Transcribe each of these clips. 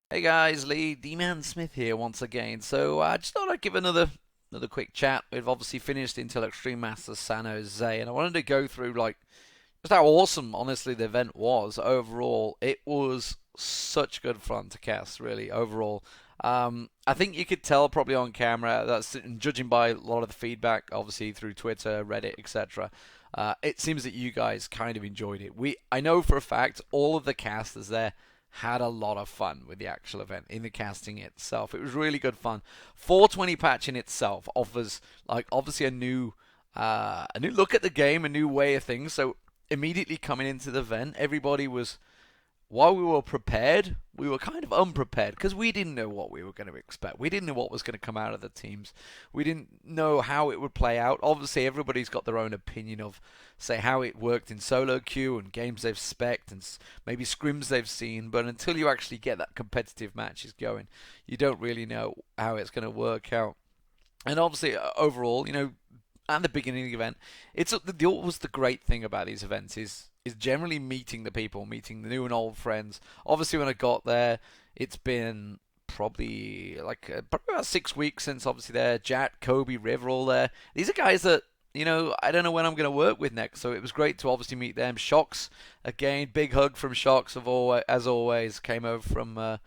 Hey guys, Lee, D-Man Smith here once again. So I just thought I'd give another quick chat. We've obviously finished Intel Extreme Masters San Jose, and I wanted to go through like just how awesome, honestly, the event was overall. It was such good fun to cast, really, overall. I think you could tell probably on camera that's judging by a lot of the feedback, obviously through Twitter, Reddit, etc. It seems that you guys kind of enjoyed it. I know for a fact all of the casters there had a lot of fun with the actual event in the casting itself. It was really good fun. 420 patch in itself offers like obviously a new look at the game, a new way of things. So immediately coming into the event, everybody was, while we were prepared, we were kind of unprepared because we didn't know what we were going to expect. We didn't know what was going to come out of the teams. We didn't know how it would play out. Obviously, everybody's got their own opinion of, say, how it worked in solo queue and games they've spec'd and maybe scrims they've seen. But until you actually get that competitive matches going, you don't really know how it's going to work out. And obviously, overall, at the beginning of the event, it's always the great thing about these events is generally meeting the people, meeting the new and old friends. Obviously, when I got there, it's been probably probably about 6 weeks since obviously there. Jack, Kobe, River, all there. These are guys that I don't know when I'm going to work with next. So it was great to obviously meet them. Shocks again, big hug from Shocks as always. Came over from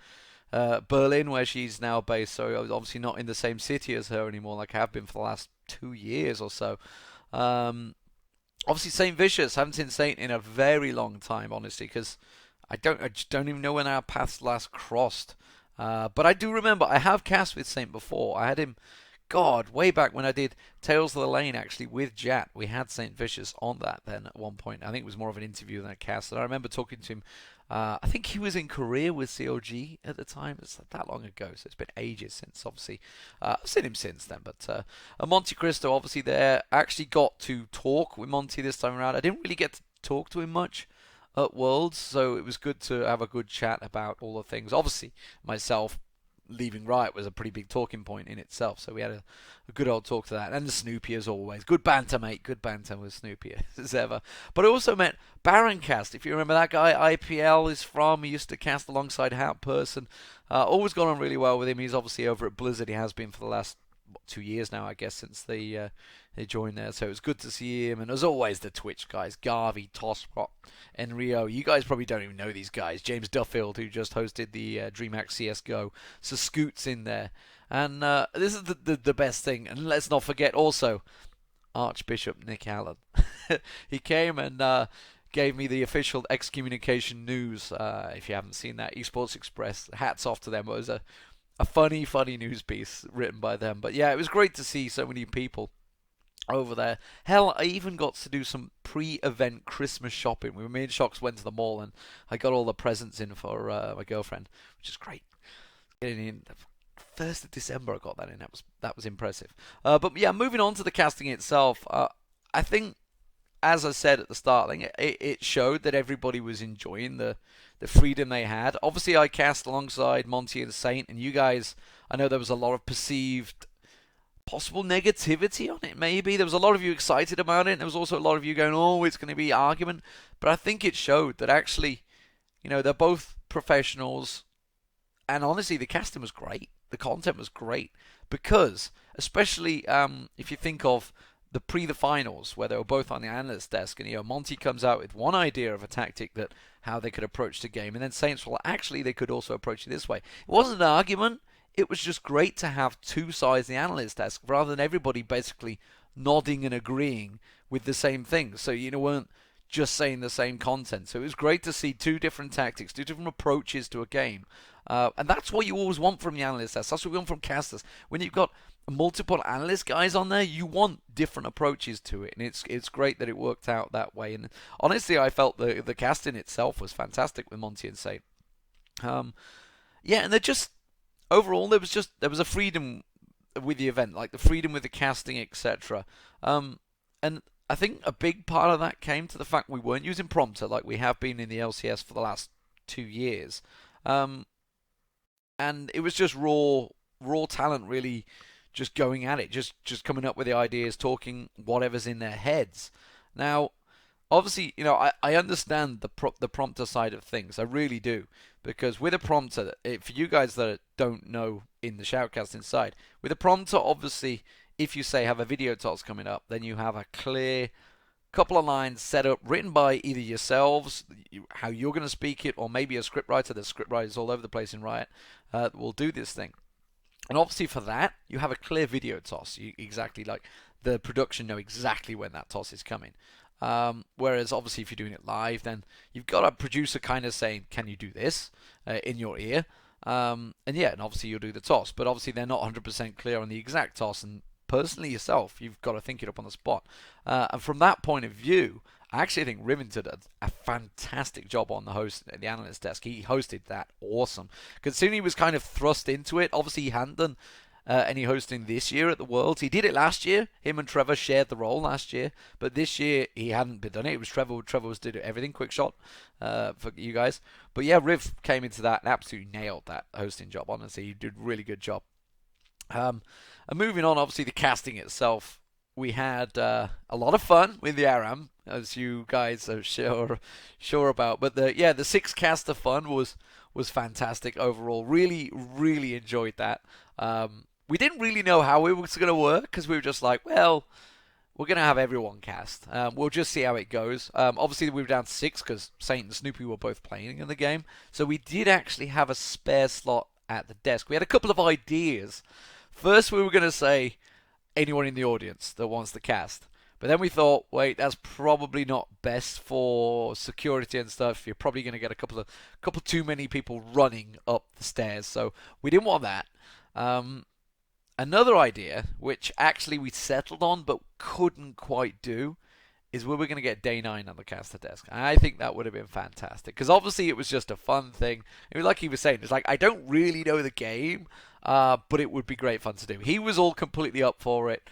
Berlin, where she's now based. So I was obviously not in the same city as her anymore, like I have been for the last 2 years or so. Um, Obviously, Saint Vicious. Haven't seen Saint in a very long time, honestly, because I just don't even know when our paths last crossed. But I do remember I have cast with Saint before. I had him, God, way back when I did Tales of the Lane actually with Jat. We had Saint Vicious on that then at one point. I think it was more of an interview than a cast. And I remember talking to him. I think he was in Korea with COG at the time. It's that long ago, so it's been ages since. Obviously, I've seen him since then. But Monte Cristo, obviously, there. I actually got to talk with Monty this time around. I didn't really get to talk to him much at Worlds, so it was good to have a good chat about all the things. Obviously, myself leaving Riot was a pretty big talking point in itself, so we had a good old talk to that. And the Snoopy as always. Good banter, mate. Good banter with Snoopy as ever. But I also met Baroncast, if you remember that guy. IPL is from. He used to cast alongside Hat Person. Always gone on really well with him. He's obviously over at Blizzard. He has been for the last 2 years now, I guess, since they joined there. So it was good to see him. And as always, the Twitch guys, Garvey, Tosspot, and Rio. You guys probably don't even know these guys. James Duffield, who just hosted the DreamHack CSGO. So Scoot's in there. And this is the best thing. And let's not forget also Archbishop Nick Allen. He came and gave me the official excommunication news. If you haven't seen that, Esports Express, hats off to them. It was a funny news piece written by them. But yeah, it was great to see so many people over there. Hell, I even got to do some pre-event Christmas shopping. Me and Shocks went to the mall and I got all the presents in for my girlfriend, which is great. Getting in 1st of December, I got that in. That was impressive. But yeah, moving on to the casting itself, I think, as I said at the start, I think it showed that everybody was enjoying the freedom they had. Obviously, I cast alongside Monty and Saint, and you guys. I know there was a lot of perceived possible negativity on it. Maybe there was a lot of you excited about it, and there was also a lot of you going, "Oh, it's going to be argument." But I think it showed that actually, they're both professionals, and honestly, the casting was great. The content was great because, especially if you think of the finals where they were both on the analyst desk, and Monty comes out with one idea of a tactic that how they could approach the game, and then Saints were like, actually they could also approach it this way. It wasn't an argument. It was just great to have two sides of the analyst desk rather than everybody basically nodding and agreeing with the same thing. So weren't just saying the same content. So it was great to see two different tactics, two different approaches to a game. And that's what you always want from the analyst desk. That's what we want from casters. When you've got multiple analyst guys on there, you want different approaches to it, and it's great that it worked out that way. And honestly, I felt the casting itself was fantastic with Monty and Saint. Yeah, and they're just overall there was a freedom with the event, like the freedom with the casting, etc. And I think a big part of that came to the fact we weren't using prompter like we have been in the LCS for the last 2 years. Um, and it was just raw talent really just going at it, just coming up with the ideas, talking whatever's in their heads. Now, obviously, I understand the prompter side of things. I really do. Because with a prompter, for you guys that don't know in the shoutcasting side, with a prompter, obviously, if you say have a video toss coming up, then you have a clear couple of lines set up, written by either yourselves, how you're going to speak it, or maybe a scriptwriter. There's scriptwriters all over the place in Riot will do this thing. And obviously for that, you have a clear video toss. Exactly like the production know exactly when that toss is coming. Whereas obviously if you're doing it live, then you've got a producer kind of saying, "Can you do this?" In your ear. And yeah, and obviously you'll do the toss, but obviously they're not 100% clear on the exact toss. And personally yourself, you've got to think it up on the spot. And from that point of view, I actually think Riven did a fantastic job on the analyst desk. He hosted that awesome. Considering he was kind of thrust into it, obviously he hadn't done any hosting this year at the Worlds. He did it last year. Him and Trevor shared the role last year, but this year he hadn't been done it. It was Trevor. Trevor was did everything. Quick shot for you guys. But yeah, Riv came into that and absolutely nailed that hosting job. Honestly, he did a really good job. And moving on, obviously the casting itself. We had a lot of fun with the ARAM, as you guys are sure about. But the six caster fun was fantastic overall. Really, really enjoyed that. We didn't really know how it was going to work because we were just like, well, we're going to have everyone cast. We'll just see how it goes. Obviously, we were down to six because Saint and Snoopy were both playing in the game. So we did actually have a spare slot at the desk. We had a couple of ideas. First, we were going to say anyone in the audience that wants to cast. But then we thought, wait, that's probably not best for security and stuff. You're probably going to get a couple too many people running up the stairs. So we didn't want that. Another idea, which actually we settled on but couldn't quite do, is we were going to get Day 9 on the caster desk. And I think that would have been fantastic. Because obviously it was just a fun thing. I mean, like he was saying, it's like, I don't really know the game, but it would be great fun to do. He was all completely up for it.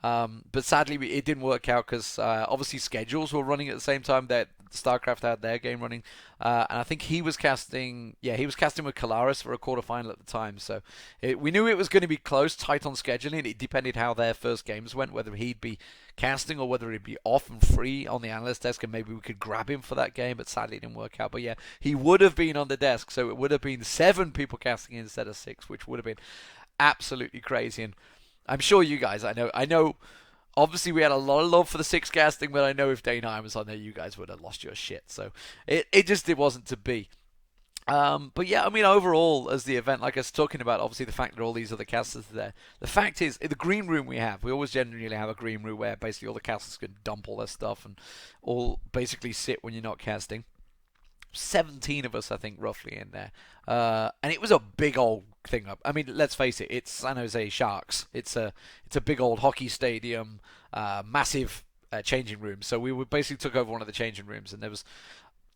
But sadly, it didn't work out because obviously schedules were running at the same time that StarCraft had their game running, and I think he was casting. Yeah, he was casting with Kalaris for a quarterfinal at the time. So we knew it was going to be close, tight on scheduling. It depended how their first games went, whether he'd be casting or whether he'd be off and free on the analyst desk, and maybe we could grab him for that game. But sadly, it didn't work out. But yeah, he would have been on the desk, so it would have been 7 people casting instead of 6, which would have been absolutely crazy. And I'm sure you guys, I know. Obviously, we had a lot of love for the 6 casting, but I know if Day 9 was on there, you guys would have lost your shit. So it wasn't to be. But yeah, I mean, overall, as the event, like I was talking about, obviously the fact that all these other casters are there. The fact is, in the green room we always generally have a green room where basically all the casters can dump all their stuff and all basically sit when you're not casting. 17 of us, I think, roughly in there. And it was a big old thing up. I mean, let's face it, it's San Jose Sharks. It's a big old hockey stadium, massive changing room. So we basically took over one of the changing rooms, and there was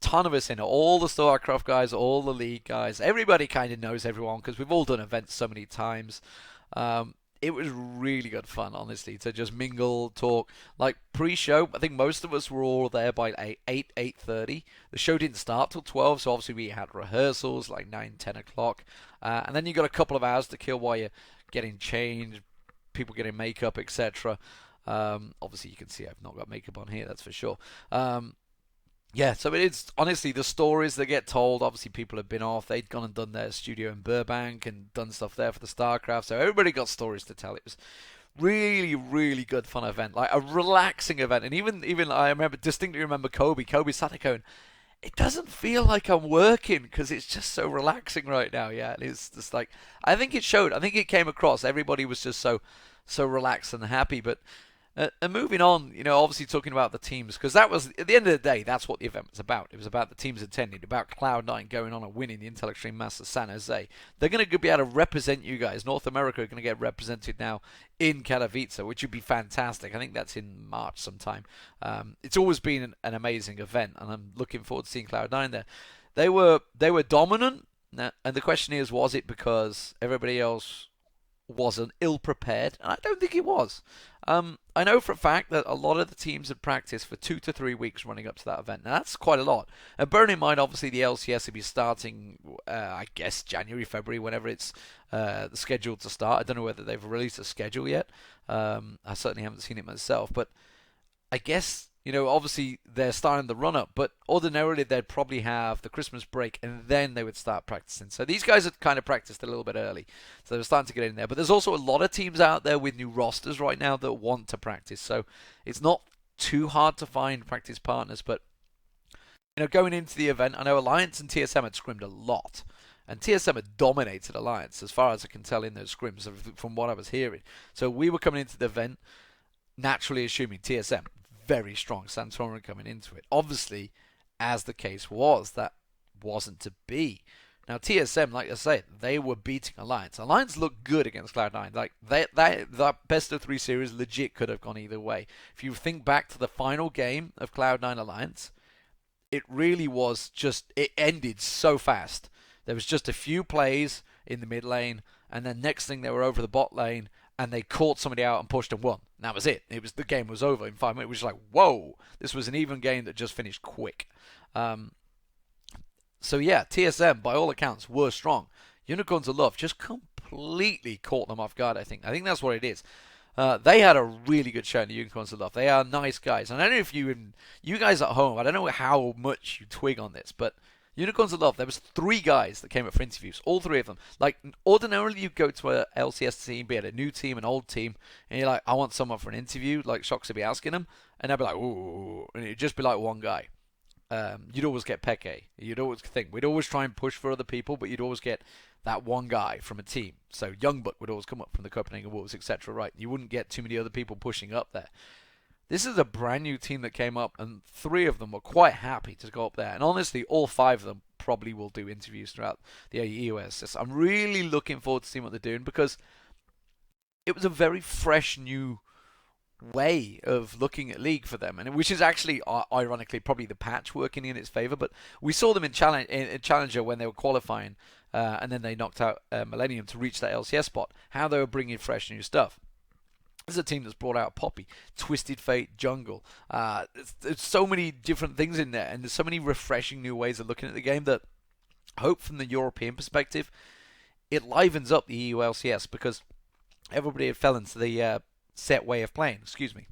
a ton of us in it. All the StarCraft guys, all the League guys. Everybody kind of knows everyone because we've all done events so many times. It was really good fun, honestly, to just mingle, talk. Like pre-show, I think most of us were all there by 8:30. The show didn't start till 12, so obviously we had rehearsals like 9, 10 o'clock. And then you got a couple of hours to kill while you're getting changed, people getting makeup, etc. Obviously, you can see I've not got makeup on here, that's for sure. Yeah, so it is honestly the stories that get told. Obviously, people have been off. They'd gone and done their studio in Burbank and done stuff there for the StarCraft. So everybody got stories to tell. It was really, really good fun event, like a relaxing event. And even I distinctly remember Kobe. Kobe sat there going, "It doesn't feel like I'm working because it's just so relaxing right now." Yeah, and it's just like I think it showed. I think it came across. Everybody was just so relaxed and happy, but. And moving on, obviously talking about the teams, because that was, at the end of the day, that's what the event was about. It was about the teams attending, about Cloud9 going on and winning the Intel Extreme Masters San Jose. They're going to be able to represent you guys. North America are going to get represented now in Katowice, which would be fantastic. I think that's in March sometime. It's always been an amazing event, and I'm looking forward to seeing Cloud9 there. They were dominant, and the question is, was it because everybody else wasn't ill-prepared? And I don't think it was. I know for a fact that a lot of the teams had practiced for 2 to 3 weeks running up to that event. Now, that's quite a lot. And bearing in mind, obviously, the LCS will be starting, I guess, January, February, whenever it's scheduled to start. I don't know whether they've released a schedule yet. I certainly haven't seen it myself. But I guess Obviously they're starting the run up, but ordinarily they'd probably have the Christmas break and then they would start practicing. So these guys had kind of practiced a little bit early, so they were starting to get in there. But there's also a lot of teams out there with new rosters right now that want to practice, so it's not too hard to find practice partners. But going into the event, I know Alliance and TSM had scrimmed a lot. And TSM had dominated Alliance, as far as I can tell in those scrims, from what I was hearing. So we were coming into the event naturally assuming TSM, very strong Santorin coming into it. Obviously, as the case was, that wasn't to be. Now TSM, like I said, they were beating Alliance. Alliance looked good against Cloud9. Like that best of 3 series legit could have gone either way. If you think back to the final game of Cloud9 Alliance, it really was just, it ended so fast. There was just a few plays in the mid lane, and then next thing they were over the bot lane, and they caught somebody out and pushed and won. And that was it. The game was over in 5 minutes. It was like, whoa, this was an even game that just finished quick. So yeah, TSM by all accounts were strong. Unicorns of Love just completely caught them off guard. I think that's what it is. They had a really good show in the Unicorns of Love. They are nice guys. And I don't know if you guys at home, I don't know how much you twig on this, but Unicorns of Love, there was 3 guys that came up for interviews, all 3 of them. Like, ordinarily you go to a LCS team, be it a new team, an old team, and you're like, I want someone for an interview, like Shocks would be asking them, and they'd be like, ooh, and it'd just be like one guy. You'd always get Peke. You'd always think, we'd always try and push for other people, but you'd always get that one guy from a team. So Youngbut would always come up from the Copenhagen Wolves, etc. Right? You wouldn't get too many other people pushing up there. This is a brand new team that came up, and 3 of them were quite happy to go up there. And honestly, all 5 of them probably will do interviews throughout the EUS. I'm really looking forward to seeing what they're doing, because it was a very fresh new way of looking at League for them, and which is actually ironically probably the patch working in its favor. But we saw them in Challenger when they were qualifying, and then they knocked out Millennium to reach that LCS spot. How they were bringing fresh new stuff. This is a team that's brought out Poppy, Twisted Fate, Jungle. There's so many different things in there, and there's so many refreshing new ways of looking at the game that I hope from the European perspective, it livens up the EU LCS, because everybody had fell into the set way of playing. Excuse me.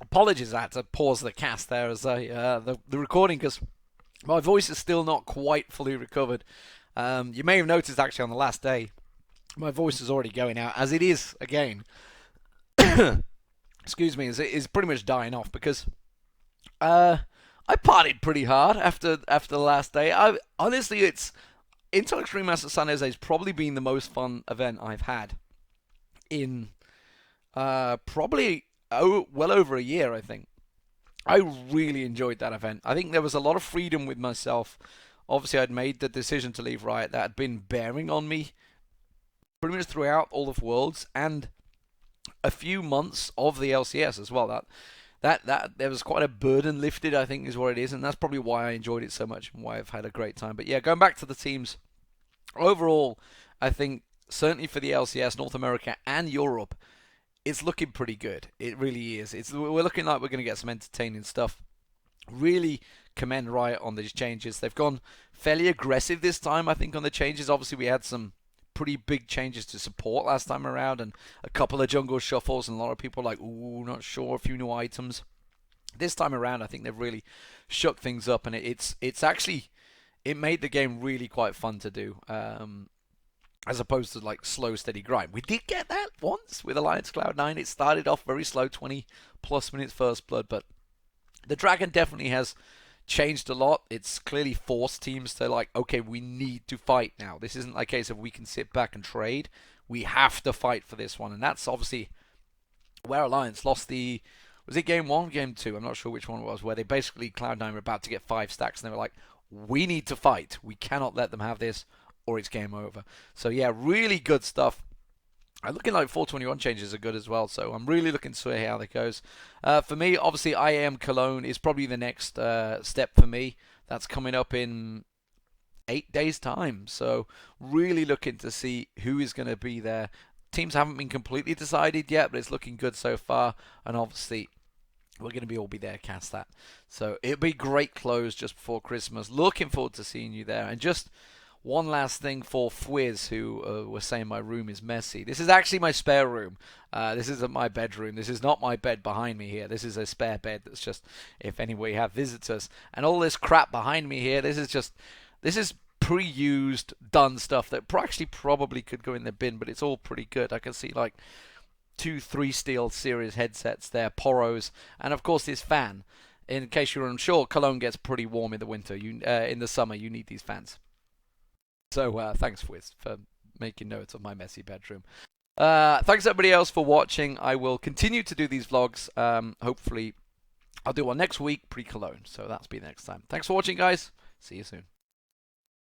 Apologies, I had to pause the cast there as the recording, because my voice is still not quite fully recovered. You may have noticed actually on the last day, my voice is already going out, as it is again. Excuse me, is pretty much dying off, because I partied pretty hard after the last day. Honestly, Intel Extreme Masters San Jose has probably been the most fun event I've had in probably well over a year, I think. I really enjoyed that event. I think there was a lot of freedom with myself. Obviously, I'd made the decision to leave Riot. That had been bearing on me pretty much throughout all of Worlds and a few months of the LCS as well. That there was quite a burden lifted, I think, is what it is, and that's probably why I enjoyed it so much and why I've had a great time. But yeah, going back to the teams, overall, I think certainly for the LCS, North America and Europe, it's looking pretty good. It really is. We're looking like we're going to get some entertaining stuff. Really commend Riot on these changes. They've gone fairly aggressive this time, I think, on the changes. Obviously, we had some pretty big changes to support last time around, and a couple of jungle shuffles, and a lot of people like, ooh, not sure, a few new items. This time around, I think they've really shook things up, and it's actually, it made the game really quite fun to do, as opposed to like slow, steady grind. We did get that once with Alliance Cloud9. It started off very slow, 20 plus minutes first blood, but the Dragon definitely has changed a lot. It's clearly forced teams to like, okay, we need to fight now. This isn't like a case of we can sit back and trade. We have to fight for this one, and that's obviously where Alliance lost the, was it game 1, game 2? I'm not sure which one it was, where they basically, Cloud9 were about to get 5 stacks, and they were like, we need to fight. We cannot let them have this, or it's game over. So yeah, really good stuff. I'm looking like 421 changes are good as well, so I'm really looking to see how that goes. For me, obviously, IEM Cologne is probably the next step for me. That's coming up in 8 days' time, so really looking to see who is going to be there. Teams haven't been completely decided yet, but it's looking good so far, and obviously we're going to all be there to cast that. So it'll be great close just before Christmas. Looking forward to seeing you there, and just one last thing for Fwiz, who was saying my room is messy. This is actually my spare room. This isn't my bedroom. This is not my bed behind me here. This is a spare bed that's just if anyway have visitors. And all this crap behind me here, this is pre-used, done stuff that actually probably could go in the bin, but it's all pretty good. I can see like 2 3 Steel series headsets there, Poros, and of course this fan. In case you're unsure, Cologne gets pretty warm in the winter. In the summer, you need these fans. So thanks, Fwiz, for making notes of my messy bedroom. Thanks everybody else for watching. I will continue to do these vlogs. Hopefully, I'll do one next week pre-Cologne. So that's be next time. Thanks for watching, guys. See you soon.